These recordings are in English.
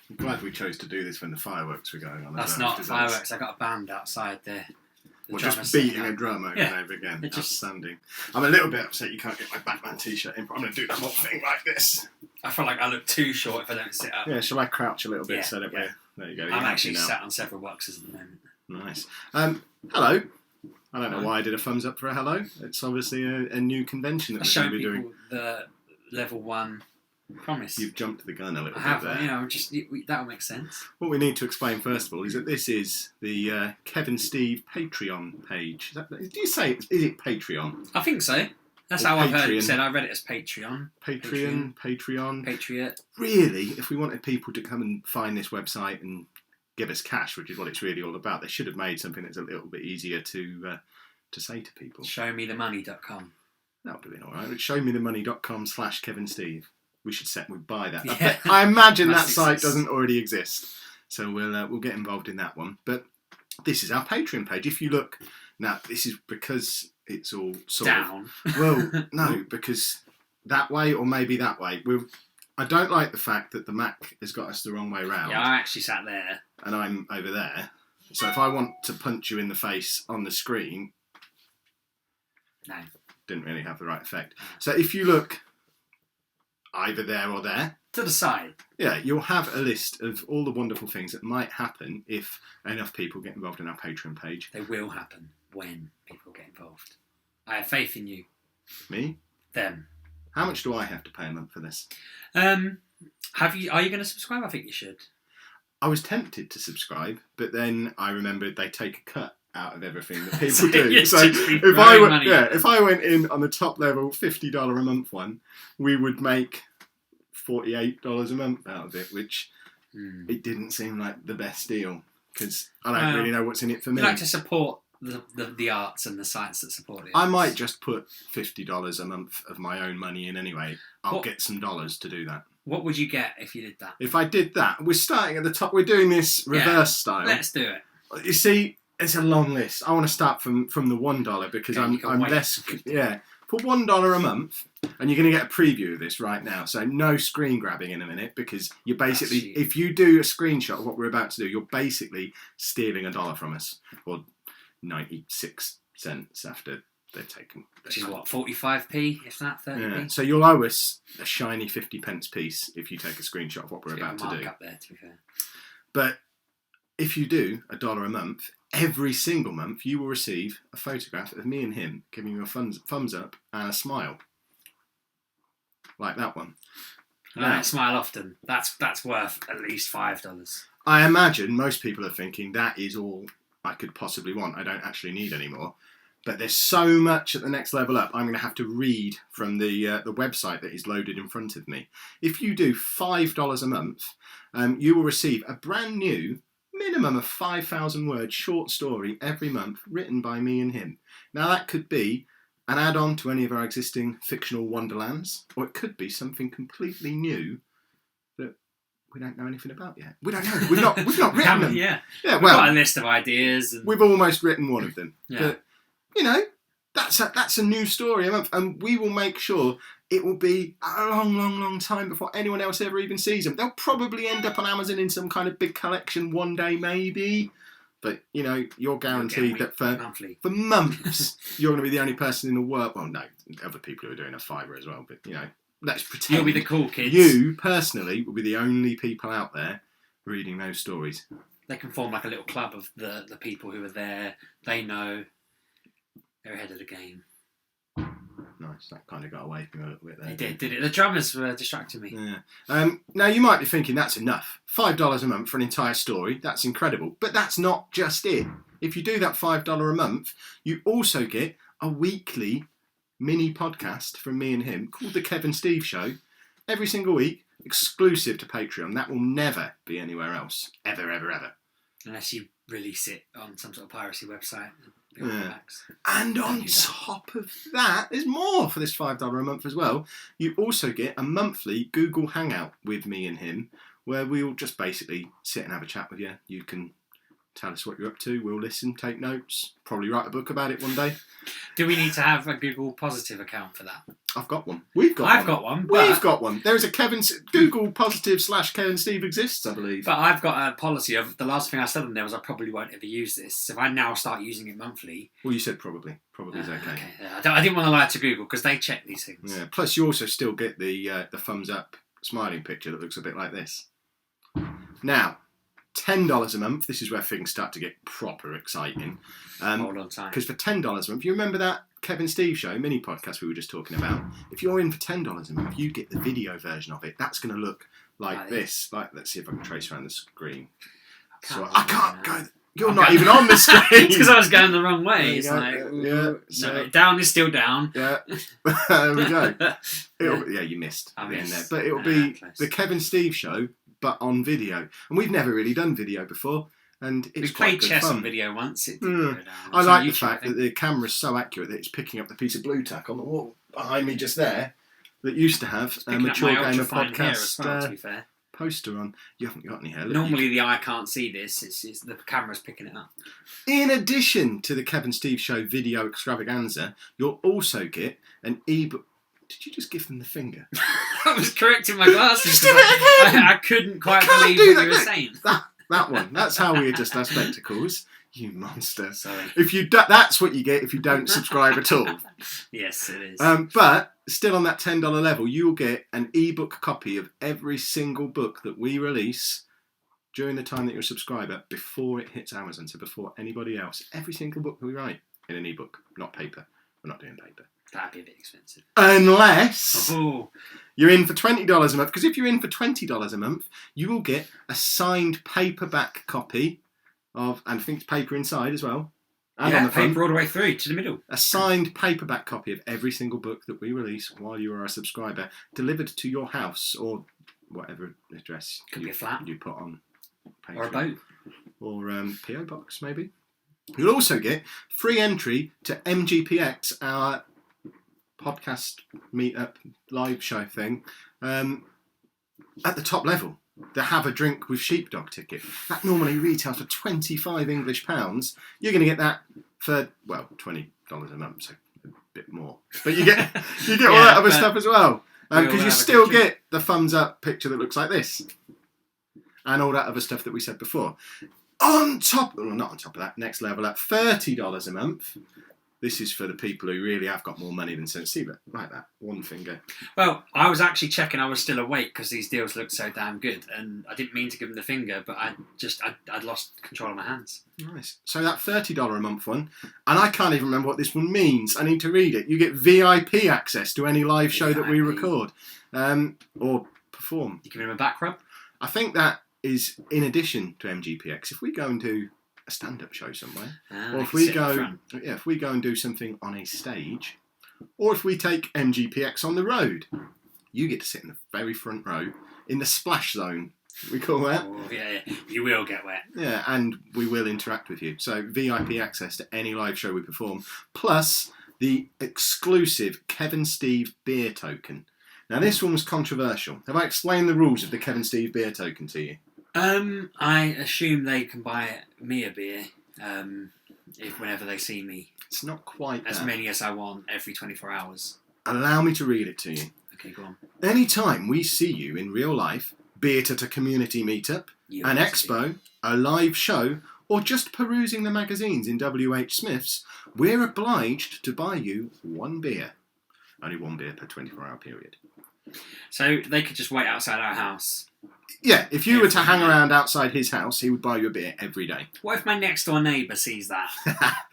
I'm glad we chose to do this when the fireworks were going on. That's not fireworks. I got a band outside there. Well, just beating a drum over and over again. Outstanding. I'm a little bit upset you can't get my Batman t-shirt in, but I'm going to do the whole thing like this. I feel like I look too short if I don't sit up. Yeah, shall I crouch a little bit so that we're... There you go. I'm actually sat on several boxes at the moment. Nice. Hello. I don't know why I did a thumbs up for a hello. It's obviously a new convention that we're going to be doing. Show people the level 1 promise. You've jumped the gun a little bit there. That'll make sense. What we need to explain first of all is that this is the Kevin Steve Patreon page. Do you say is it Patreon? I think so. That's how I've heard it said. I read it as Patreon. Patreon. Patriot. Really, if we wanted people to come and find this website and give us cash, which is what it's really all about, they should have made something that's a little bit easier to say to people. Showmethemoney.com. That would have been all right. Showmethemoney.com/Kevin Steve. We'd buy that. Yeah. I imagine that site doesn't already exist, so we'll get involved in that one. But this is our Patreon page. If you look now, this is because it's all sort down. Well, no, because that way or maybe that way. I don't like the fact that the Mac has got us the wrong way round. Yeah, I actually sat there, and I'm over there. So if I want to punch you in the face on the screen, no, didn't really have the right effect. So if you look either there or there. To the side. Yeah, you'll have a list of all the wonderful things that might happen if enough people get involved in our Patreon page. They will happen when people get involved. I have faith in you. Me? Them. How much do I have to pay a month for this? Are you going to subscribe? I think you should. I was tempted to subscribe, but then I remembered they take a cut out of everything that people do. So if I went in on the top level $50 a month one, we would make $48 a month out of it, which it didn't seem like the best deal because I don't really know what's in it for me. You like to support the arts and the sites that support it. I might just put $50 a month of my own money in anyway. I'll get some dollars to do that. What would you get if you did that? If I did that, we're starting at the top. We're doing this reverse style. Let's do it. You see, it's a long list. I want to start from the $1 because I'm less. Yeah, for $1 a month, and you're going to get a preview of this right now. So no screen grabbing in a minute because you're basically, if you do a screenshot of what we're about to do, you're basically stealing $1 from us, or 96 cents after they've taken. Which is what, 45p, if that, 30p? Yeah. So you'll owe us a shiny 50p piece if you take a screenshot of what we're about to do. Up there, to be fair. But if you do $1 a month, every single month you will receive a photograph of me and him giving you a thumbs up and a smile. Like that one. I don't smile often. That's worth at least $5. I imagine most people are thinking that is all I could possibly want. I don't actually need any more. But there's so much at the next level up. I'm going to have to read from the website that is loaded in front of me. If you do $5 a month, you will receive a brand new minimum of 5,000 word short story every month written by me and him. Now that could be an add-on to any of our existing fictional wonderlands, or it could be something completely new that we don't know anything about yet. We don't know. We've not written them. Yeah. Well, we've got a list of ideas. And... We've almost written one of them. Yeah. But, that's a new story a month, and we will make sure it will be a long time before anyone else ever even sees them. They'll probably end up on Amazon in some kind of big collection one day, maybe. But, you're guaranteed that for months, you're going to be the only person in the world. Well, no, other people who are doing a Fiverr as well. But, let's pretend. You'll be the cool kids. You, personally, will be the only people out there reading those stories. They can form like a little club of the people who are there. They know. They're ahead of the game. Nice, that kind of got away from me a little bit there. It did. The drummers were distracting me. Yeah. Now, you might be thinking that's enough. $5 a month for an entire story. That's incredible. But that's not just it. If you do that $5 a month, you also get a weekly mini podcast from me and him called The Kevin Steve Show. Every single week, exclusive to Patreon. That will never be anywhere else. Ever, ever, ever. Unless you release it on some sort of piracy website. Yeah. And on top of that, there's more for this $5 a month as well. You also get a monthly Google Hangout with me and him, where we'll just basically sit and have a chat with you. You can Tell us what you're up to. We'll listen, take notes, probably write a book about it one day. Do we need to have a Google Positive account for that? I've got one. We've got I've one. got one. We've got one. There is a Google Positive / Kevin Steve exists, I believe. But I've got a policy of the last thing I said on there was I probably won't ever use this. So if I now start using it monthly. Well, you said probably. Probably is okay. Yeah, I didn't want to lie to Google because they check these things. Yeah. Plus, you also still get the thumbs up smiling picture that looks a bit like this. Now, $10 a month. This is where things start to get proper exciting. Hold on time. Because for $10 a month, you remember that Kevin Steve show mini podcast we were just talking about? If you're in for $10 a month, you get the video version of it. That's going to look like this. Like, let's see if I can trace around the screen. I can't go. You're not even on the screen. It's because I was going the wrong way. It's like, so, down is still down. Yeah, there we go. You missed the end there. But it'll be close. the Kevin Steve show, but on video. And we've never really done video before. And it's We quite played good chess fun. on video once. It didn't go down. I It's like on the YouTube, fact I think. that the camera's so accurate that it's picking up the piece of blue tack on the wall behind me just there that used to have a Picking up Mature my Gamer ultrafine hair as podcast well, to be fair. poster on. You haven't got any hair. Look, Normally the eye can't see this. It's the camera's picking it up. in addition to the Kevin Steve Show video extravaganza, you'll also get an ebook. Did you just give them the finger? I was correcting my glasses. Just do it again! I couldn't quite can't believe do what that. you were saying. That one. That's how we adjust our spectacles. You monster. Sorry. If you that's what you get if you don't subscribe at all. Yes, it is. But still on that $10 level, you'll get an ebook copy of every single book that we release during the time that you're a subscriber before it hits Amazon. So before anybody else. Every single book that we write in an ebook, not paper. We're not doing paper. That'd be a bit expensive. Unless Oh, you're in for $20 a month. Because if you're in for $20 a month, you will get a signed paperback copy of, and I think it's paper inside as well. And on yeah, the front, paper all the way through to the middle. a signed paperback copy of every single book that we release while you are a subscriber, delivered to your house or whatever address Could be a flat. you put on Patreon. Or a boat. Or PO box maybe. You'll also get free entry to MGPX, our podcast meetup live show thing, at the top level. The Have a Drink with Sheepdog ticket. That normally retails for £25 English. You're going to get that for, well, $20 a month, so a bit more. But you get all that other stuff as well. Because you still get the thumbs up picture that looks like this. And all that other stuff that we said before. On top, well, not on top of that, next level at $30 a month. This is for the people who really have got more money than sense. See, but like that, one finger. Well, I was actually checking I was still awake because these deals looked so damn good. And I didn't mean to give them the finger, but I'd lost control of my hands. Nice. So that $30 a month one, and I can't even remember what this one means. I need to read it. You get VIP access to any live show that we record or perform. You give them a back rub? I think that is in addition to MGPX. If we go and do a stand-up show somewhere, or if we go and do something on a stage, or if we take MGPX on the road, you get to sit in the very front row in the splash zone. We call that. Oh, yeah, you will get wet. Yeah, and we will interact with you. So VIP access to any live show we perform, plus the exclusive Kevin Steve beer token. Now this one was controversial. Have I explained the rules of the Kevin Steve beer token to you? I assume they can buy me a beer if whenever they see me. It's not quite As that. many as I want every 24 hours. Allow me to read it to you. Okay, go on. Anytime we see you in real life, be it at a community meetup, an expo, a live show, or just perusing the magazines in WH Smith's, we're obliged to buy you one beer. Only one beer per 24-hour period. So they could just wait outside our house. Yeah, if you were to hang around outside his house, he would buy you a beer every day. What if my next door neighbour sees that?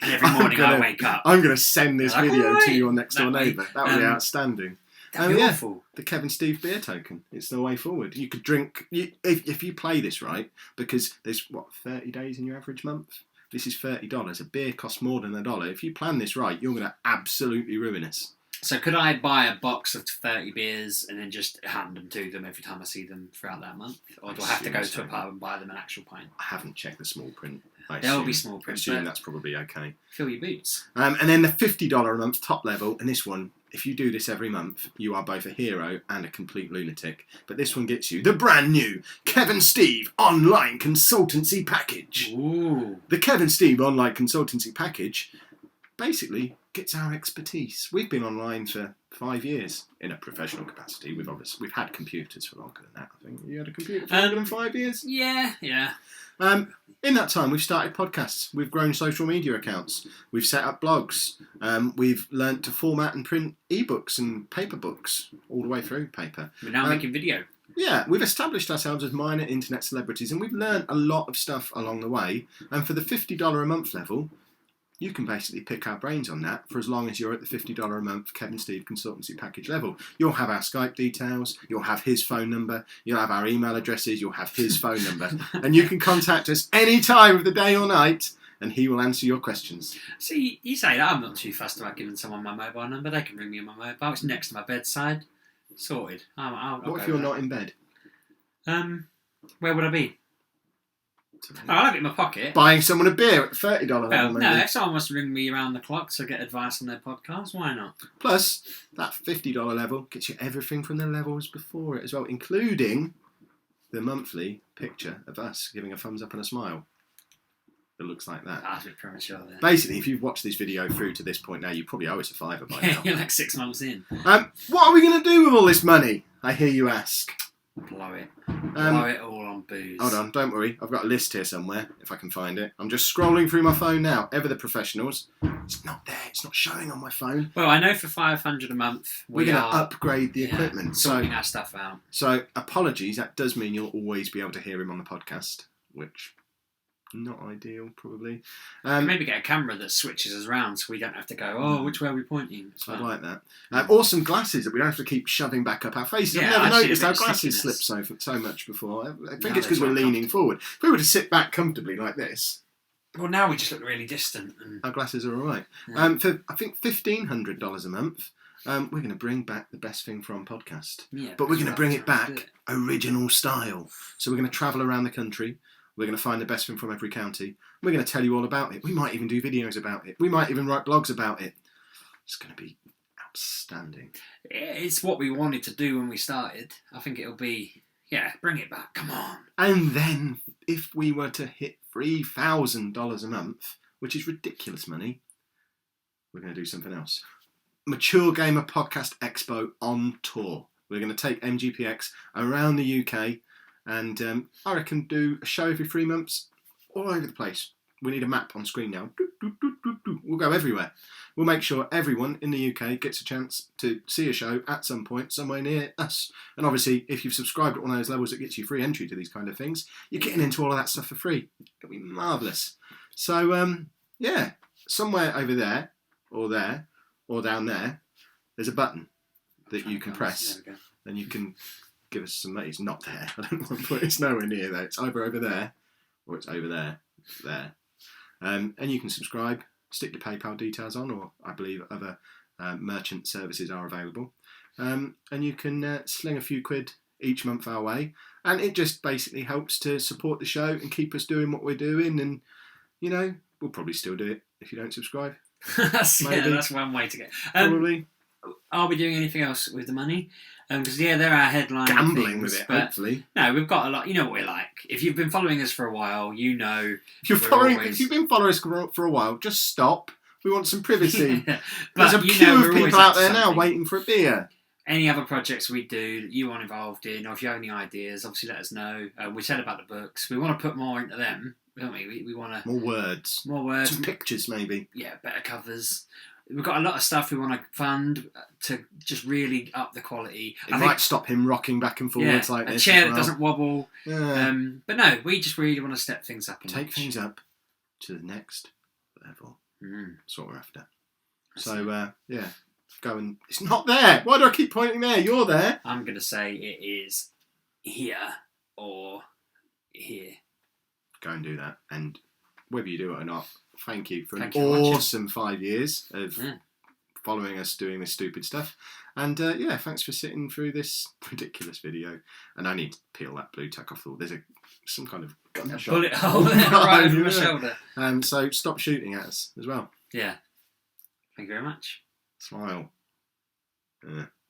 And every morning I wake up. I'm going to send this Like, video "Alright." to your next door That way. neighbour. That would be outstanding. That'd be yeah. awful. The Kevin Steve beer token. It's the way forward. You could drink... If you play this right, because there's, 30 days in your average month? This is $30. A beer costs more than $1. If you plan this right, you're going to absolutely ruin us. So could I buy a box of 30 beers and then just hand them to them every time I see them throughout that month? Or do I have to go to a pub and buy them an actual pint? I haven't checked the small print. There'll be small print. I assume that's probably okay. Fill your boots. And then the $50 a month top level, and this one if you do this every month, you are both a hero and a complete lunatic. But this one gets you the brand new Kevin Steve Online Consultancy Package. Ooh. The Kevin Steve Online Consultancy Package basically gets our expertise. We've been online for 5 years in a professional capacity. We've had computers for longer than that. I think you had a computer for longer than 5 years. Yeah. In that time, we've started podcasts. We've grown social media accounts. We've set up blogs. We've learnt to format and print ebooks and paper books all the way through paper. We're now making video. Yeah, we've established ourselves as minor internet celebrities, and we've learnt a lot of stuff along the way. And for the $50 a month level, you can basically pick our brains on that for as long as you're at the $50 a month Kevin Steve Consultancy Package level. You'll have our Skype details, you'll have his phone number, you'll have our email addresses, you'll have his phone number, and you can contact us any time of the day or night, and he will answer your questions. See, you say that, I'm not too fussed about giving someone my mobile number. They can ring me on my mobile. It's next to my bedside. Sorted. I'll What if go you're with not in bed? that. Where would I be? I'll have it in my pocket. Buying someone a beer at the $30 level, Well, maybe. no, if someone wants to ring me around the clock to get advice on their podcast, why not? Plus, that $50 level gets you everything from the levels before it as well, including the monthly picture of us giving a thumbs up and a smile. It looks like that. That's a bit premature then. Basically, if you've watched this video through to this point now, you probably owe us a £5 by now. You're like 6 months in. What are we going to do with all this money? I hear you ask. Blow it. Blow it all on booze. Hold on, don't worry. I've got a list here somewhere, if I can find it. I'm just scrolling through my phone now. Ever the professionals. It's not there. It's not showing on my phone. Well, I know for $500 a month, We're going to upgrade the equipment. Sorting our stuff out. So, apologies. That does mean you'll always be able to hear him on the podcast, which... not ideal, probably. Maybe get a camera that switches us around so we don't have to go, oh, which way are we pointing? I'd like that. Awesome glasses that we don't have to keep shoving back up our faces. Yeah, I've never I see noticed a our bit of glasses slip stickiness. so much before. I think Now it's because they're we're quite leaning forward. If we were to sit back comfortably like this, Well, now we just look really distant. And... our glasses are all right. Yeah. For, I think, $1,500 a month, we're going to bring back the Best Thing From podcast. Yeah, But we're going to bring it back Do it. original style. So we're going to travel around the country. We're going to find the best thing from every county. We're going to tell you all about it. We might even do videos about it. We might even write blogs about it. It's going to be outstanding. It's what we wanted to do when we started. I think it'll be, bring it back. Come on. And then, if we were to hit $3,000 a month, which is ridiculous money, we're going to do something else. Mature Gamer Podcast Expo on tour. We're going to take MGPX around the UK. And I reckon do a show every 3 months, all over the place. We need a map on screen now. We'll go everywhere. We'll make sure everyone in the UK gets a chance to see a show at some point, somewhere near us. And obviously, if you've subscribed at one of those levels that gets you free entry to these kind of things, you're getting into all of that stuff for free. It'll be marvellous. So, somewhere over there, or down there, there's a button that you can press, There we go. and you can... give us some money. It's not there. I don't want to put it's nowhere near there. It's either over there or it's over there. And you can subscribe, stick your PayPal details on, or I believe other merchant services are available. And you can sling a few quid each month our way. And it just basically helps to support the show and keep us doing what we're doing. And, we'll probably still do it if you don't subscribe. that's Maybe. one way to get. Probably. Are we doing anything else with the money? Because there are headline Gambling things, with it, but hopefully. no, we've got a lot. You know what we're like. If you've been following us for a while, you know. If you've been following us for a while, just stop. We want some privacy. There's a queue of people out there now waiting for a beer. Any other projects we do that you want involved in, or if you have any ideas, obviously let us know. We said about the books. We want to put more into them, don't we? We want to More words. Some pictures, maybe. Yeah, better covers. We've got a lot of stuff we want to fund to just really up the quality. It might stop him rocking back and forwards like this. A chair as well. that doesn't wobble. Yeah. But no, we just really want to step things up. Take things up to the next level. That's what we're after. So, go and... It's not there! Why do I keep pointing there? You're there! I'm going to say it is here or here. Go and do that. And whether you do it or not, thank you for Thank an you for watching. awesome 5 years of following us doing this stupid stuff. And thanks for sitting through this ridiculous video. And I need to peel that blue tack off the wall. There's some kind of gunshot. Bullet hole right over my shoulder. So stop shooting at us as well. Yeah. Thank you very much. Smile. Yeah.